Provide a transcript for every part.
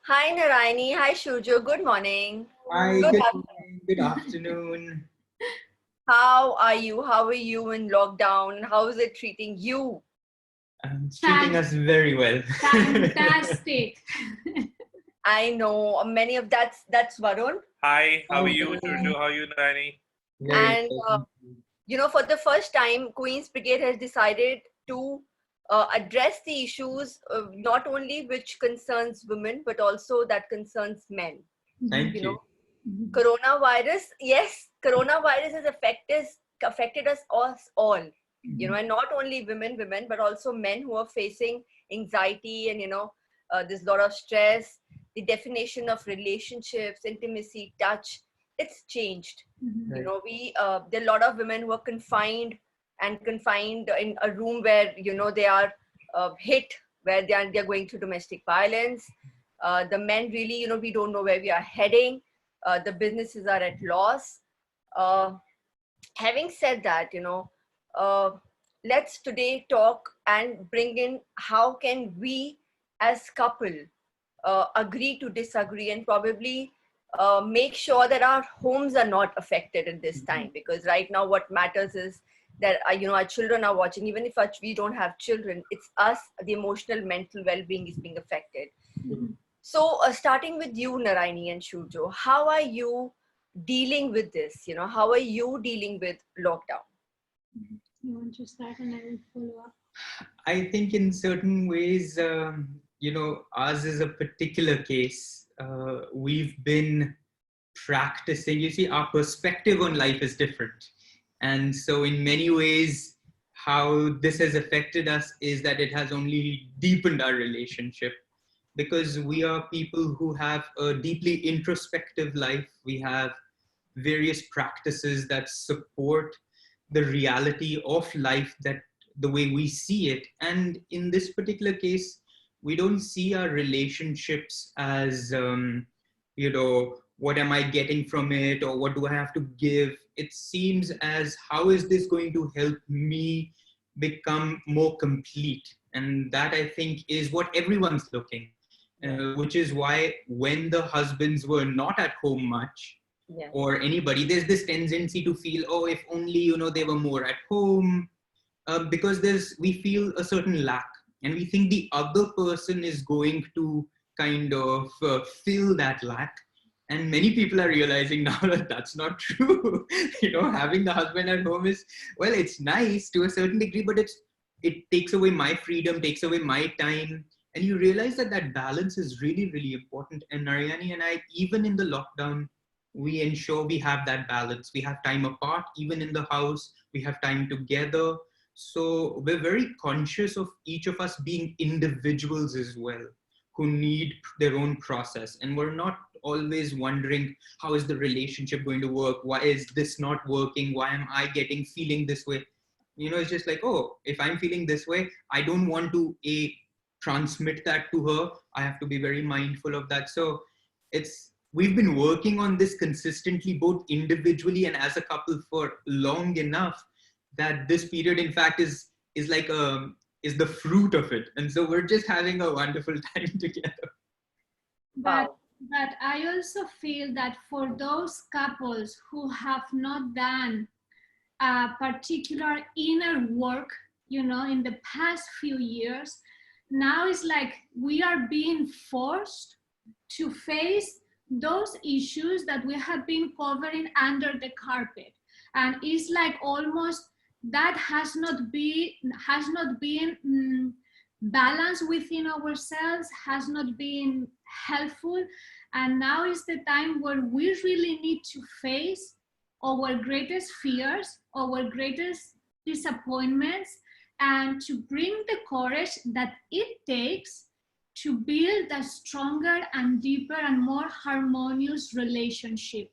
Hi Narayani, hi Shujo, good morning. Hi, Good good afternoon. morning, good afternoon. How are you? How are you in lockdown? How is it treating you? It's treating us very well. Fantastic. I know many of that's Varun. Hi, how are Hi, you, Varun. Jojo? How are you, Nani? Very And well, thank you. for the first time, Queen's Brigade has decided to address the issues not only which concerns women but also that concerns men. Thank You you. know, coronavirus, yes, coronavirus has affected us all. And not only women, but also men who are facing anxiety and there's a lot of stress. The definition of relationships, intimacy, touch, it's changed. Right. We there are a lot of women who are confined in a room where they are hit, where they're going through domestic violence. The men really, we don't know where we are heading. The businesses are at loss. uh, Having said that, uh, let's today talk and bring in how can we as couple agree to disagree and probably make sure that our homes are not affected at this time, because right now what matters is that our children are watching. Even if we don't have children, it's us, the emotional mental well-being is being affected. So starting with you, Narayani and Shujo, how are you dealing with this? How are you dealing with lockdown? You want to start and I will follow up? I think in certain ways, ours is a particular case. We've been practicing, you see, our perspective on life is different. And so, in many ways, how this has affected us is that it has only deepened our relationship because we are people who have a deeply introspective life. We have various practices that support the reality of life, that the way we see it. And in this particular case, we don't see our relationships as what am I getting from it, or what do I have to give. It seems as, how is this going to help me become more complete? And that, I think, is what everyone's looking, which is why when the husbands were not at home much, Yeah. or anybody, there's this tendency to feel, oh, if only they were more at home, because we feel a certain lack, and we think the other person is going to kind of fill that lack. And many people are realizing now that that's not true. Having the husband at home is, well, it's nice to a certain degree, but it takes away my freedom, takes away my time. And you realize that that balance is really, really important. And Narayani and I, even in the lockdown, we ensure we have that balance. We have time apart, even in the house, we have time together. So we're very conscious of each of us being individuals as well, who need their own process. And we're not always wondering, how is the relationship going to work? Why is this not working? Why am I feeling this way? It's just like, oh, if I'm feeling this way, I don't want to transmit that to her. I have to be very mindful of that. So we've been working on this consistently, both individually and as a couple, for long enough that this period, in fact, is the fruit of it. And so we're just having a wonderful time together. But I also feel that for those couples who have not done a particular inner work, in the past few years, now it's like we are being forced to face those issues that we have been covering under the carpet. And it's like almost that has not been balanced within ourselves, has not been helpful. And now is the time where we really need to face our greatest fears, our greatest disappointments, and to bring the courage that it takes to build a stronger and deeper and more harmonious relationship.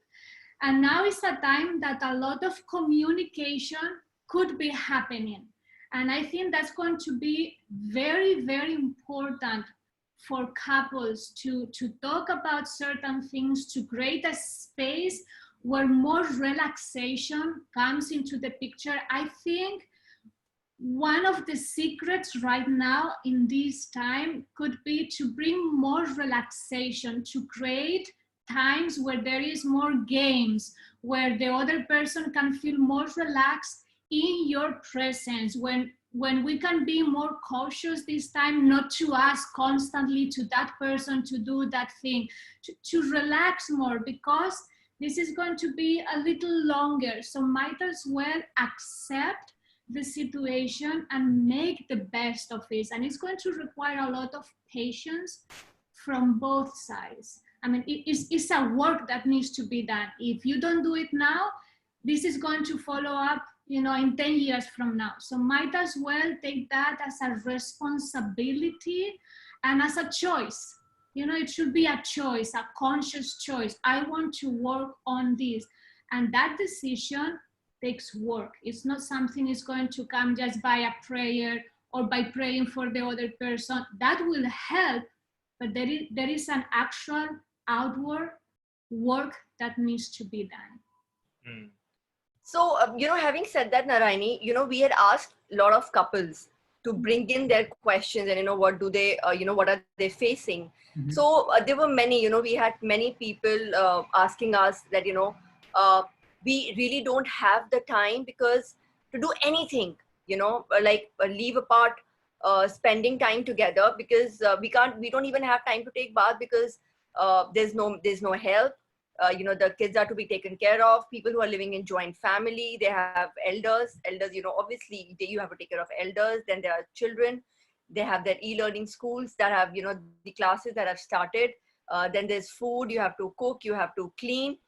And now is a time that a lot of communication could be happening. And I think that's going to be very, very important for couples to talk about certain things, to create a space where more relaxation comes into the picture. I think one of the secrets right now in this time could be to bring more relaxation, to create times where there is more games, where the other person can feel more relaxed in your presence, when we can be more cautious this time, not to ask constantly to that person to do that thing, to relax more, because this is going to be a little longer. So might as well accept the situation and make the best of it. And it's going to require a lot of patience from both sides. I mean, it's a work that needs to be done. If you don't do it now, this is going to follow up, you know, in 10 years from now. So might as well take that as a responsibility and as a choice. You know, it should be a choice, a conscious choice. I want to work on this. And that decision takes work. It's not something that's going to come just by a prayer or by praying for the other person. That will help, but there is an actual outward work that needs to be done. Mm. So, having said that, Narayani, we had asked a lot of couples to bring in their questions and, what do they, what are they facing? Mm-hmm. So there were many, we had many people asking us that, we really don't have the time because to do anything, like leave apart, spending time together, because we don't even have time to take bath because there's no help. The kids are to be taken care of. People who are living in joint family, they have elders, obviously you have to take care of elders. Then there are children, they have their e-learning schools that have, the classes that have started. Then there's food, you have to cook, you have to clean,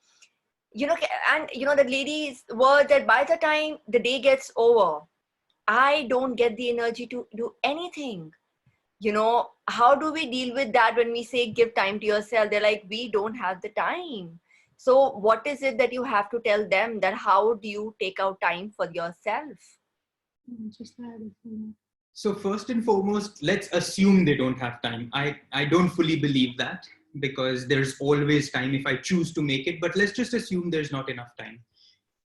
and, the ladies were that by the time the day gets over, I don't get the energy to do anything. How do we deal with that when we say give time to yourself? They're like, we don't have the time. So what is it that you have to tell them, that how do you take out time for yourself? So first and foremost, let's assume they don't have time. I don't fully believe that, because there's always time if I choose to make it, but let's just assume there's not enough time.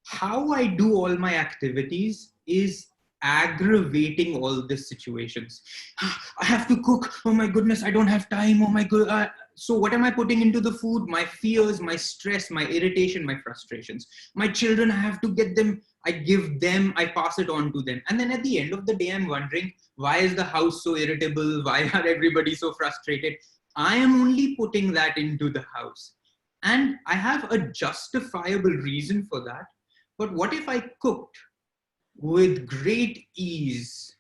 How I do all my activities is aggravating all these situations. I have to cook. Oh my goodness, I don't have time. Oh my god. So what am I putting into the food? My fears, my stress, my irritation, my frustrations. My children, I have to get them. I give them, I pass it on to them. And then at the end of the day, I'm wondering, why is the house so irritable? Why are everybody so frustrated? I am only putting that into the house. And I have a justifiable reason for that. But what if I cooked with great ease,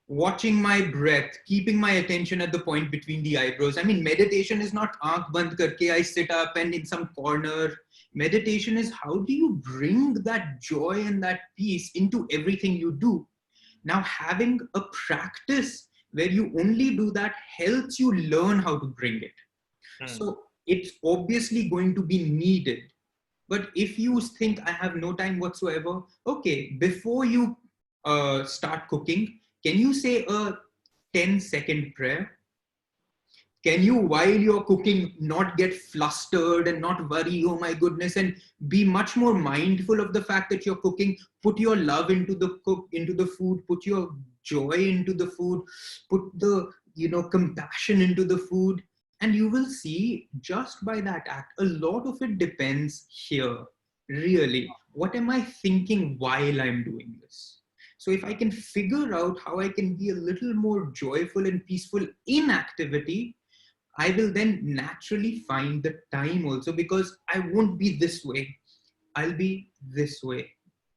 watching my breath, keeping my attention at the point between the eyebrows? I mean, meditation is not aankh band karke I sit up and in some corner. Meditation is how do you bring that joy and that peace into everything you do. Now, having a practice where you only do that helps you learn how to bring it. So it's obviously going to be needed. But if you think I have no time whatsoever, okay, before you start cooking, can you say a 10-second prayer? Can you, while you're cooking, not get flustered and not worry, oh my goodness, and be much more mindful of the fact that you're cooking? Put your love into the food, put your joy into the food, put the, compassion into the food. And you will see just by that act, a lot of it depends here, really. What am I thinking while I'm doing this? So if I can figure out how I can be a little more joyful and peaceful in activity, I will then naturally find the time also, because I won't be this way. I'll be this way.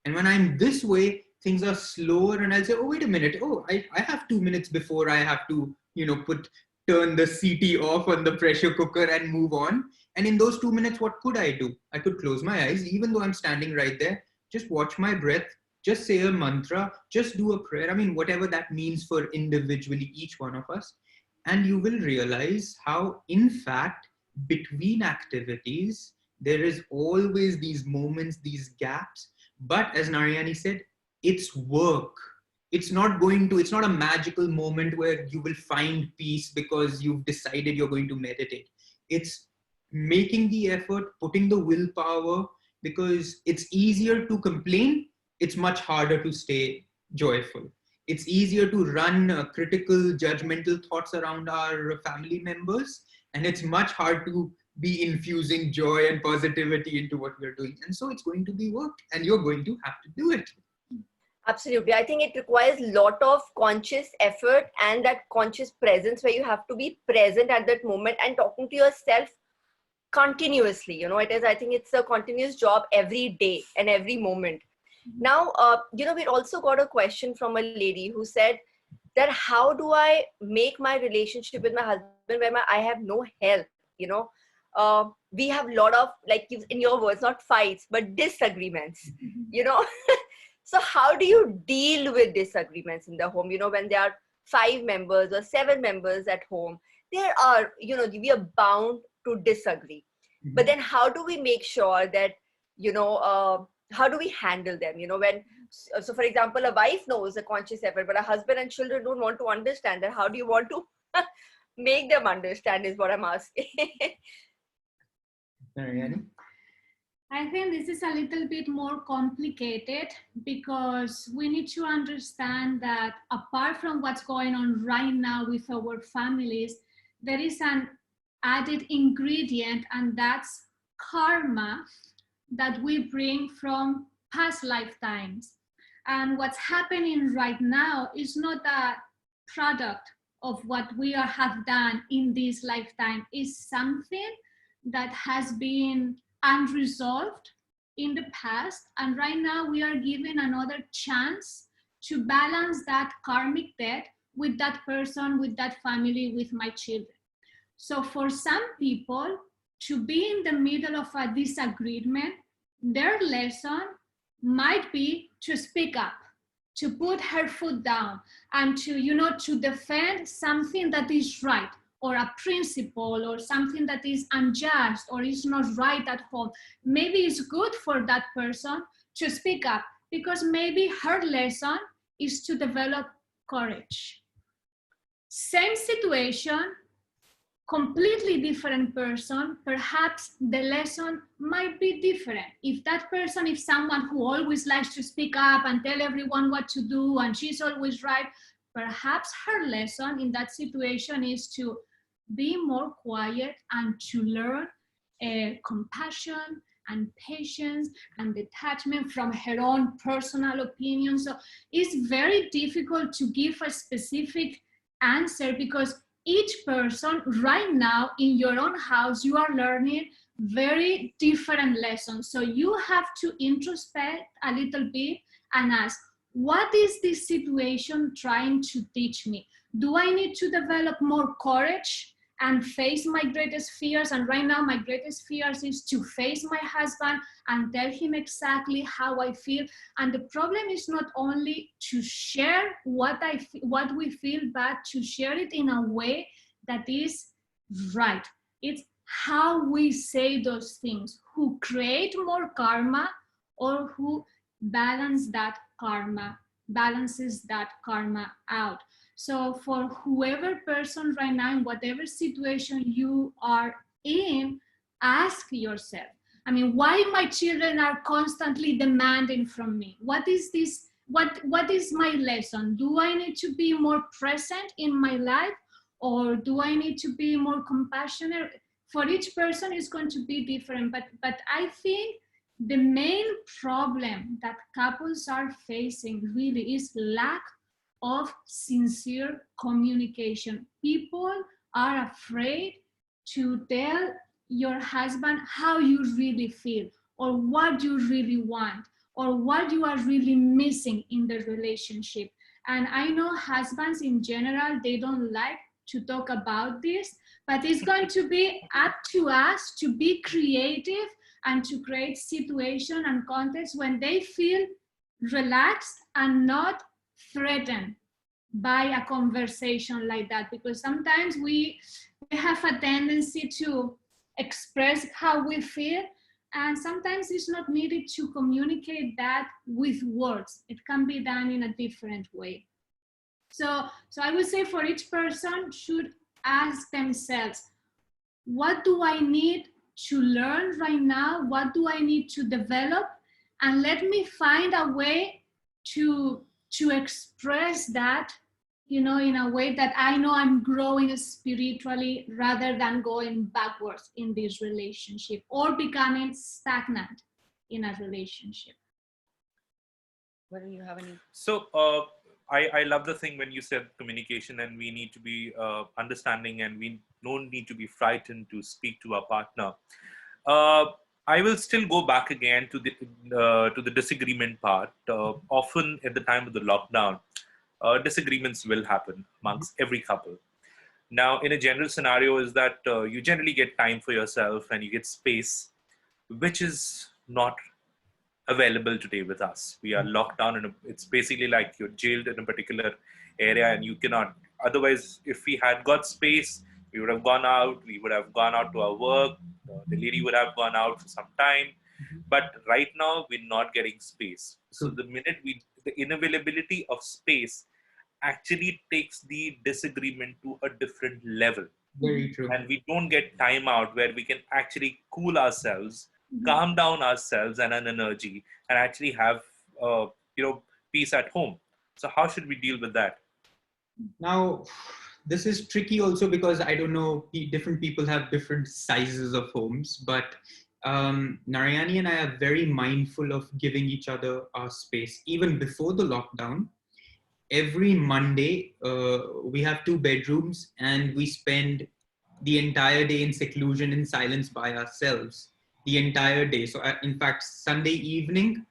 And when I'm this way, things are slower and I'll say, oh, wait a minute. Oh, I have 2 minutes before I have to, turn the CT off on the pressure cooker and move on. And in those 2 minutes, what could I do? I could close my eyes, even though I'm standing right there, just watch my breath, just say a mantra, just do a prayer. I mean, whatever that means for individually each one of us. And you will realize how, in fact, between activities, there is always these moments, these gaps. But as Narayani said, it's work. It's not a magical moment where you will find peace because you've decided you're going to meditate. It's making the effort, putting the willpower, because it's easier to complain. It's much harder to stay joyful. It's easier to run critical, judgmental thoughts around our family members. And it's much hard to be infusing joy and positivity into what we're doing. And so it's going to be work, and you're going to have to do it. Absolutely. I think it requires a lot of conscious effort and that conscious presence where you have to be present at that moment and talking to yourself continuously. You know, I think it's a continuous job every day and every moment. Now, we also got a question from a lady who said that how do I make my relationship with my husband where I have no help? We have a lot of, like in your words, not fights, but disagreements, So how do you deal with disagreements in the home? When there are 5 members or 7 members at home, there are, we are bound to disagree. Mm-hmm. But then how do we make sure that, how do we handle them? So for example, a wife knows a conscious effort, but a husband and children don't want to understand that. How do you want to make them understand is what I'm asking. I think this is a little bit more complicated because we need to understand that apart from what's going on right now with our families, there is an added ingredient, and that's karma that we bring from past lifetimes. And what's happening right now is not a product of what we have done in this lifetime. It's something that has been unresolved in the past, and right now we are given another chance to balance that karmic debt with that person, with that family, with my children. So for some people, to be in the middle of a disagreement, their lesson might be to speak up, to put her foot down, and to defend something that is right, or a principle, or something that is unjust or is not right at home. Maybe it's good for that person to speak up because maybe her lesson is to develop courage. Same situation, completely different person, perhaps the lesson might be different. If that person is someone who always likes to speak up and tell everyone what to do and she's always right, perhaps her lesson in that situation is to be more quiet and to learn compassion and patience and detachment from her own personal opinion. So it's very difficult to give a specific answer because each person right now in your own house, you are learning very different lessons. So you have to introspect a little bit and ask, what is this situation trying to teach me? Do I need to develop more courage and face my greatest fears? And right now my greatest fears is to face my husband and tell him exactly how I feel. And the problem is not only to share what we feel, but to share it in a way that is right. It's how we say those things, who create more karma or who balances that karma out. So for whoever person right now, in whatever situation you are in, ask yourself, why my children are constantly demanding from me? What is this? What is my lesson? Do I need to be more present in my life, or do I need to be more compassionate? For each person is going to be different, but I think the main problem that couples are facing really is lack of sincere communication. People are afraid to tell your husband how you really feel, or what you really want, or what you are really missing in the relationship. And I know husbands in general, they don't like to talk about this, but it's going to be up to us to be creative and to create situation and context when they feel relaxed and not threatened by a conversation like that, because sometimes we have a tendency to express how we feel, and sometimes it's not needed to communicate that with words. It can be done in a different way. So I would say for each person should ask themselves, what do I need to learn right now? What do I need to develop? And let me find a way to to express that, you know, in a way that I know I'm growing spiritually rather than going backwards in this relationship or becoming stagnant in a relationship. What do you have any? So I love the thing when you said communication, and we need to be understanding, and we don't need to be frightened to speak to our partner. Uh, I will still go back again to the disagreement part. Often at the time of the lockdown, disagreements will happen amongst every couple. Now, in a general scenario, is that you generally get time for yourself and you get space, which is not available today with us. We are locked down, and it's basically like you're jailed in a particular area, and you cannot. Otherwise, if we had got space, we would have gone out. We would have gone out to our work. The lady would have gone out for some time. But right now, we're not getting space. So the minute the inavailability of space actually takes the disagreement to a different level. Very true. And we don't get time out where we can actually cool ourselves, calm down ourselves and an energy, and actually have peace at home. So how should we deal with that? Now, this is tricky also because I don't know, different people have different sizes of homes, but Narayani and I are very mindful of giving each other our space. Even before the lockdown, every Monday, we have 2 bedrooms and we spend the entire day in seclusion and silence by ourselves, the entire day. So in fact, Sunday evening,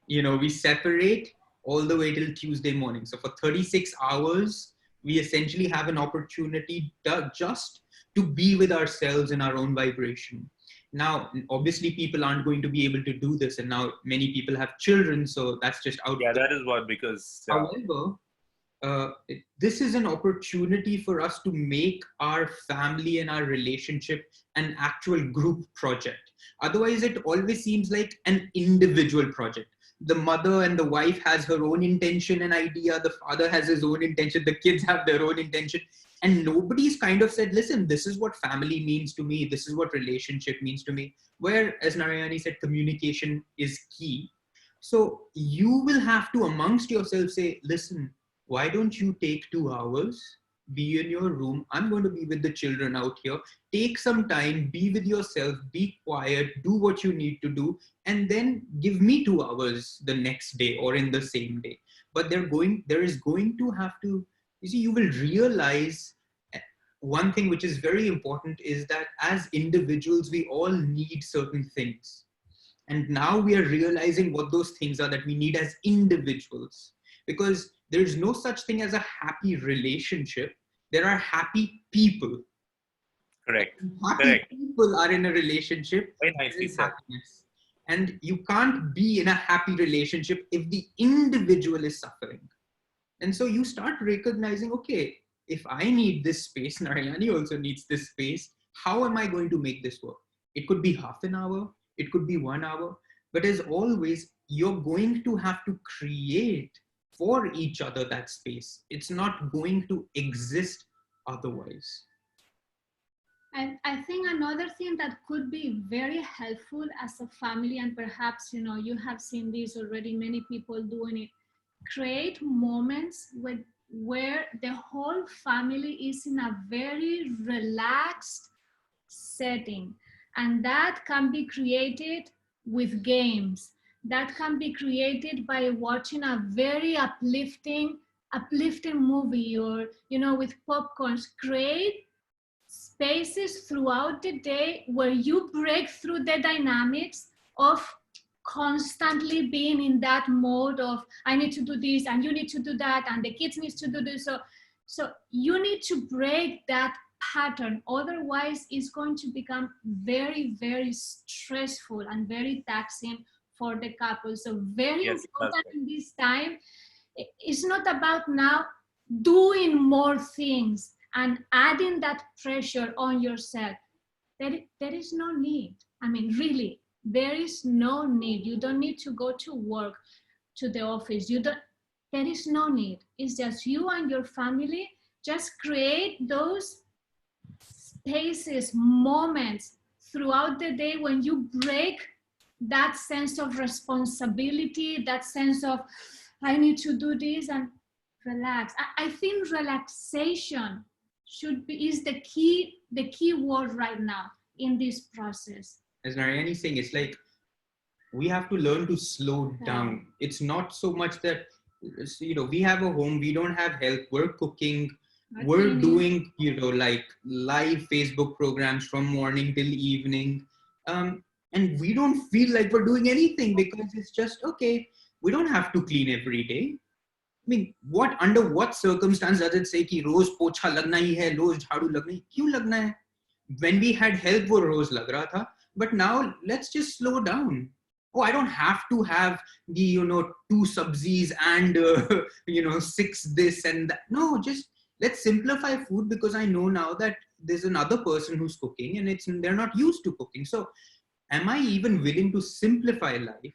we separate all the way till Tuesday morning. So for 36 hours, we essentially have an opportunity just to be with ourselves in our own vibration. Now, obviously, people aren't going to be able to do this. And now many people have children, so that's just out. Yeah, that is what, because... However, this is an opportunity for us to make our family and our relationship an actual group project. Otherwise, it always seems like an individual project. The mother and the wife has her own intention and idea. The father has his own intention. The kids have their own intention. And nobody's kind of said, listen, this is what family means to me. This is what relationship means to me. Where, as Narayani said, communication is key. So you will have to amongst yourself say, listen, why don't you take 2 hours, be in your room? I'm going to be with the children out here. Take some time, be with yourself, be quiet, do what you need to do, and then give me 2 hours the next day or in the same day. But there is going to have to, you will realize one thing which is very important is that as individuals, we all need certain things. And now we are realizing what those things are that we need as individuals. Because there's no such thing as a happy relationship. There are happy people. Correct. Happy people are in a relationship. Very nicely said. Happiness. And you can't be in a happy relationship if the individual is suffering. And so you start recognizing, okay, if I need this space, Narayani also needs this space, how am I going to make this work? It could be half an hour, it could be 1 hour, but as always, you're going to have to create for each other that space. It's not going to exist otherwise. And I think another thing that could be very helpful as a family, and perhaps, you have seen this already, many people doing it, create moments where the whole family is in a very relaxed setting. And that can be created with games. That can be created by watching a very uplifting movie, or, with popcorns. Create spaces throughout the day where you break through the dynamics of constantly being in that mode of, I need to do this and you need to do that and the kids need to do this. So you need to break that pattern. Otherwise, it's going to become very, very stressful and very taxing for the couple. So very important in this time. It's not about now doing more things and adding that pressure on yourself. There is no need. I mean, really, there is no need. You don't need to go to work, to the office. There is no need. It's just you and your family. Just create those spaces, moments throughout the day when you break that sense of responsibility, that sense of I need to do this and relax. I think relaxation is the key word right now in this process. As Narayani is saying, it's like we have to learn to slow down. It's not so much that, we have a home, we don't have help, we're cooking, we're doing, like live Facebook programs from morning till evening. And we don't feel like we're doing anything because it's just, okay, we don't have to clean every day. I mean, under what circumstance does it say कि रोज पोछा लगना ही है, रोज झाड़ू लगना ही, क्यों लगना है? When we had help, वो रोज लग रहा था. But now let's just slow down. Oh, I don't have to have the, 2 sabzis and, 6 this and that. No, just let's simplify food because I know now that there's another person who's cooking and they're not used to cooking. So am I even willing to simplify life?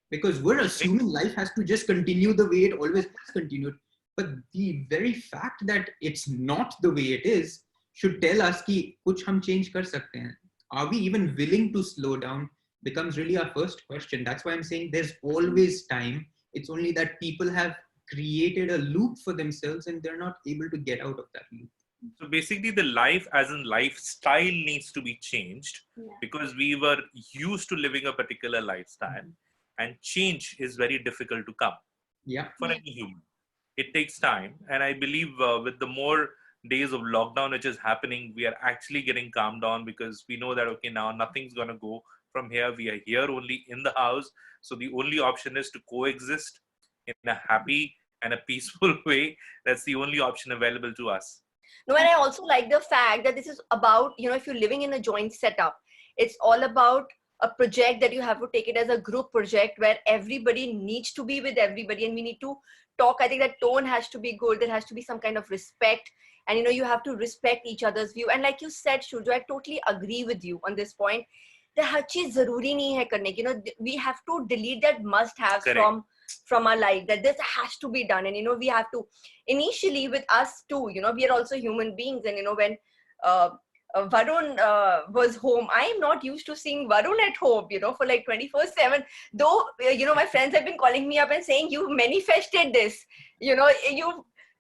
Because we're assuming life has to just continue the way it always has continued. But the very fact that it's not the way it is should tell us कि कुछ हम change कर सकते हैं. Are we even willing to slow down? Becomes really our first question. That's why I'm saying there's always time. It's only that people have created a loop for themselves and they're not able to get out of that loop. So basically the life as in lifestyle needs to be changed because we were used to living a particular lifestyle and change is very difficult to come for any human. It takes time. And I believe with the more days of lockdown which is happening, we are actually getting calmed down because we know that, okay, now nothing's going to go from here. We are here only in the house. So the only option is to coexist in a happy and a peaceful way. That's the only option available to us. No, and I also like the fact that this is about, if you're living in a joint setup, it's all about a project that you have to take it as a group project where everybody needs to be with everybody and we need to talk. I think that tone has to be good. There has to be some kind of respect and, you have to respect each other's view. And like you said, Shurjo, I totally agree with you on this point. The har cheez zaruri nahi hai karne ki, we have to delete that must have from our life, that this has to be done. And, we have to initially with us too, we are also human beings. And, when Varun was home, I am not used to seeing Varun at home, for like 24/7. Though, my friends have been calling me up and saying, you manifested this, you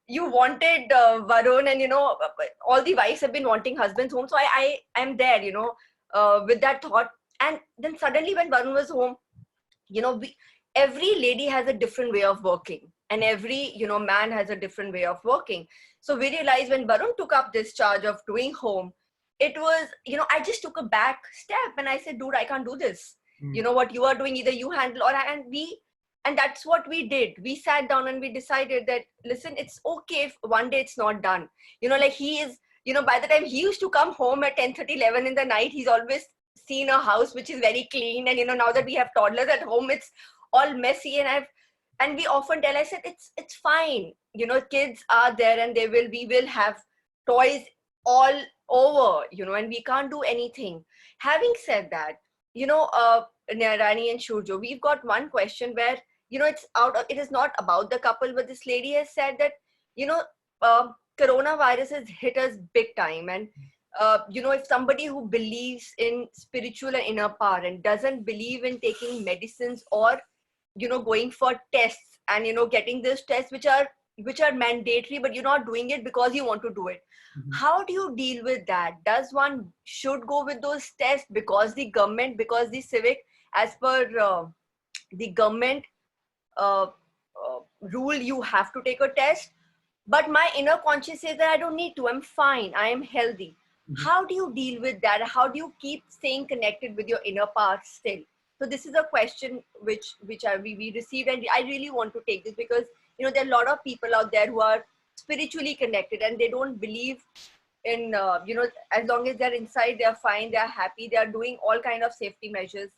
wanted Varun and, all the wives have been wanting husbands home. So I am there, with that thought. And then suddenly when Varun was home, every lady has a different way of working and every, man has a different way of working. So we realized when Varun took up this charge of doing home, it was, I just took a back step and I said, dude, I can't do this. What you are doing, either you handle and that's what we did. We sat down and we decided that, listen, it's okay if one day it's not done. Like he is, by the time he used to come home at 10:30, 11 in the night, he's always seen a house which is very clean. And, now that we have toddlers at home, it's all messy. And we often tell, I said, it's fine. Kids are there and we will have toys all over, and we can't do anything. Having said that, Narani and Shurjo, we've got one question where, it is not about the couple, but this lady has said that, coronavirus has hit us big time. And, if somebody who believes in spiritual and inner power and doesn't believe in taking medicines or, going for tests and, getting these tests, which are mandatory, but you're not doing it because you want to do it. How do you deal with that? Does one should go with those tests because the government, because the civic, as per the government rule, you have to take a test? But my inner conscience says that I don't need to. I'm fine. I am healthy. How do you deal with that? How do you keep staying connected with your inner power still? So this is a question which we received, and I really want to take this because, there are a lot of people out there who are spiritually connected and they don't believe in, as long as they're inside, they're fine, they're happy, they're doing all kind of safety measures.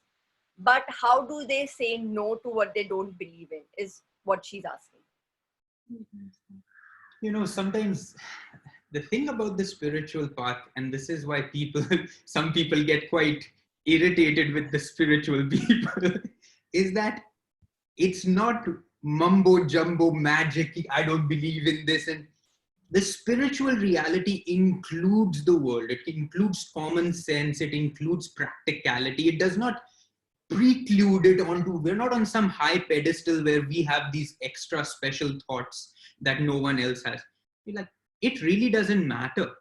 But how do they say no to what they don't believe in is what she's asking. Sometimes the thing about the spiritual path, and this is why some people get quite irritated with the spiritual people, is that it's not mumbo jumbo magic. I don't believe in this. And the spiritual reality includes the world. It includes common sense. It includes practicality. It does not precluded onto, we're not on some high pedestal where we have these extra special thoughts that no one else has. You're like, it really doesn't matter.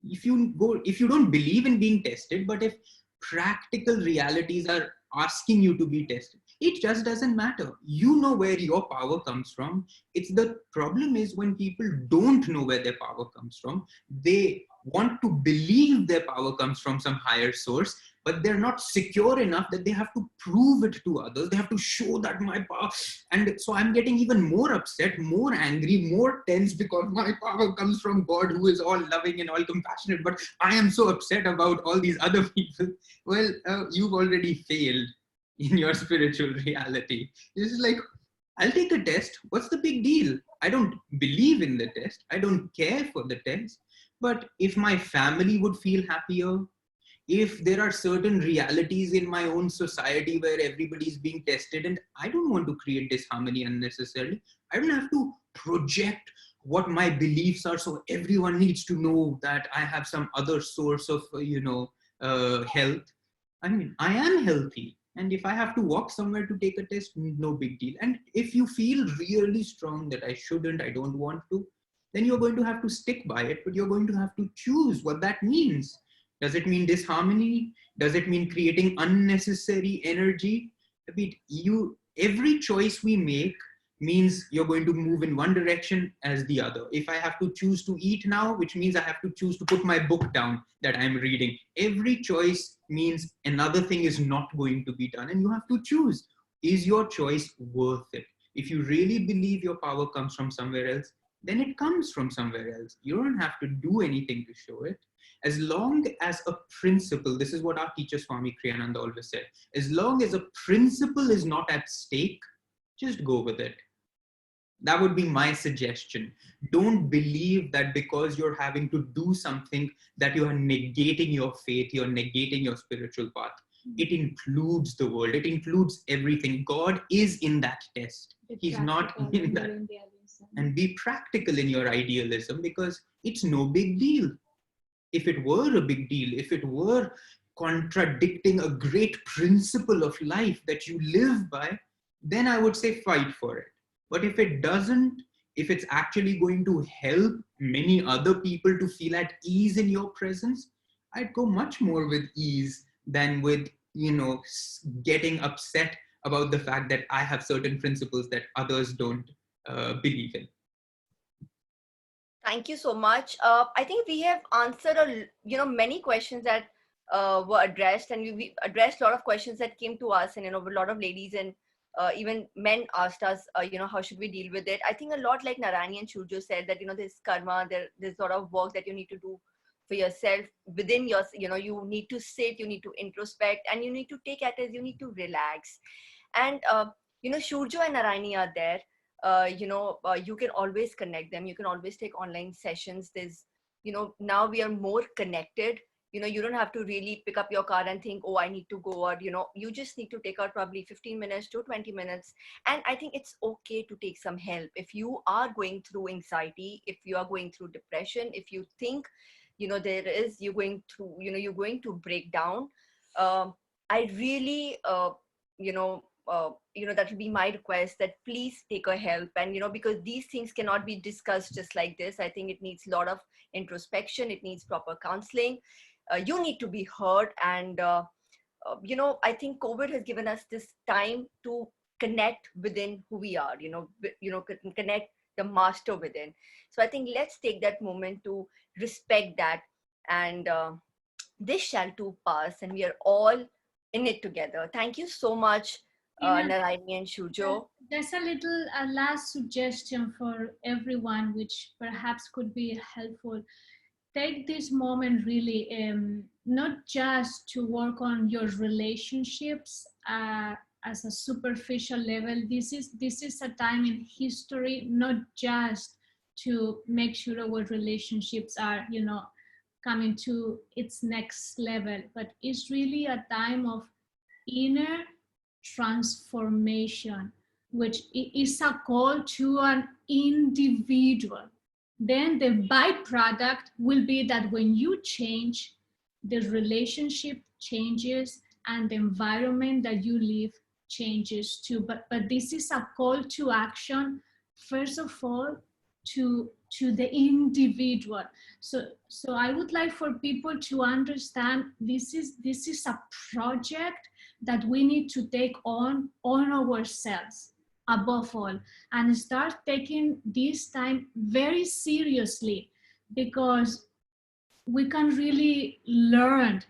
If you don't believe in being tested, but if practical realities are asking you to be tested, it just doesn't matter. You know where your power comes from. It's the problem is when people don't know where their power comes from, they want to believe their power comes from some higher source, but they're not secure enough that they have to prove it to others. They have to show that my power. And so I'm getting even more upset, more angry, more tense because my power comes from God, who is all loving and all compassionate. But I am so upset about all these other people. Well, you've already failed in your spiritual reality. It's like, I'll take a test. What's the big deal? I don't believe in the test. I don't care for the test. But if my family would feel happier, if there are certain realities in my own society where everybody's being tested and I don't want to create disharmony unnecessarily, I don't have to project what my beliefs are so everyone needs to know that I have some other source of, health. I mean, I am healthy. And if I have to walk somewhere to take a test, no big deal. And if you feel really strong that I shouldn't, I don't want to, then you're going to have to stick by it, but you're going to have to choose what that means. Does it mean disharmony? Does it mean creating unnecessary energy? I mean, every choice we make means you're going to move in one direction as the other. If I have to choose to eat now, which means I have to choose to put my book down that I'm reading. Every choice means another thing is not going to be done, and you have to choose. Is your choice worth it? If you really believe your power comes from somewhere else, then it comes from somewhere else. You don't have to do anything to show it. As long as a principle, this is what our teacher Swami Kriyananda always said, as long as a principle is not at stake, just go with it. That would be my suggestion. Don't believe that because you're having to do something that you are negating your faith, you're negating your spiritual path. It includes the world. It includes everything. God is in that test. He's not in that. And be practical in your idealism because it's no big deal. If it were a big deal, if it were contradicting a great principle of life that you live by, then I would say fight for it. But if it doesn't, if it's actually going to help many other people to feel at ease in your presence, I'd go much more with ease than with, getting upset about the fact that I have certain principles that others don't believe in. Thank you so much. I think we have answered many questions that were addressed, and we addressed a lot of questions that came to us, and a lot of ladies and even men asked us, how should we deal with it? I think a lot like Narayani and Shurjo said that there's karma, there's sort of work that you need to do for yourself within your, you need to sit, you need to introspect, and you need to take it as you need to relax. And Shurjo and Narayani are there. You can always connect them. You can always take online sessions. There's, now we are more connected. You don't have to really pick up your car and think, oh, I need to go, or, you just need to take out probably 15 minutes to 20 minutes. And I think it's okay to take some help. If you are going through anxiety, if you are going through depression, if you think, you're going to break down, I really, that will be my request, that please take a help. And because these things cannot be discussed just like this. I think it needs a lot of introspection. It needs proper counseling. You need to be heard. And I think COVID has given us this time to connect within who we are, connect the master within. So I think let's take that moment to respect that. And this shall too pass, and we are all in it together. Thank you so much, Narayani and Shurjo. There's a last suggestion for everyone, which perhaps could be helpful. Take this moment really, not just to work on your relationships as a superficial level. This is a time in history, not just to make sure our relationships are, coming to its next level, but it's really a time of inner transformation, which is a call to an individual. Then the byproduct will be that when you change, the relationship changes, and the environment that you live changes too. But this is a call to action, first of all, to the individual. So I would like for people to understand this is a project that we need to take on ourselves above all, and start taking this time very seriously, because we can really learn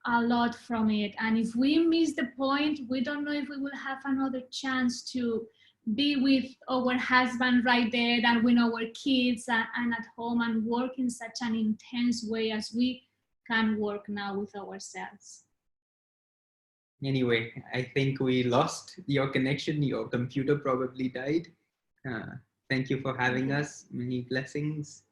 a lot from it. And if we miss the point, we don't know if we will have another chance to be with our husband right there and with our kids and at home and work in such an intense way as we can work now with ourselves. Anyway, I think we lost your connection. Your computer probably died. Thank you for having us. Many blessings.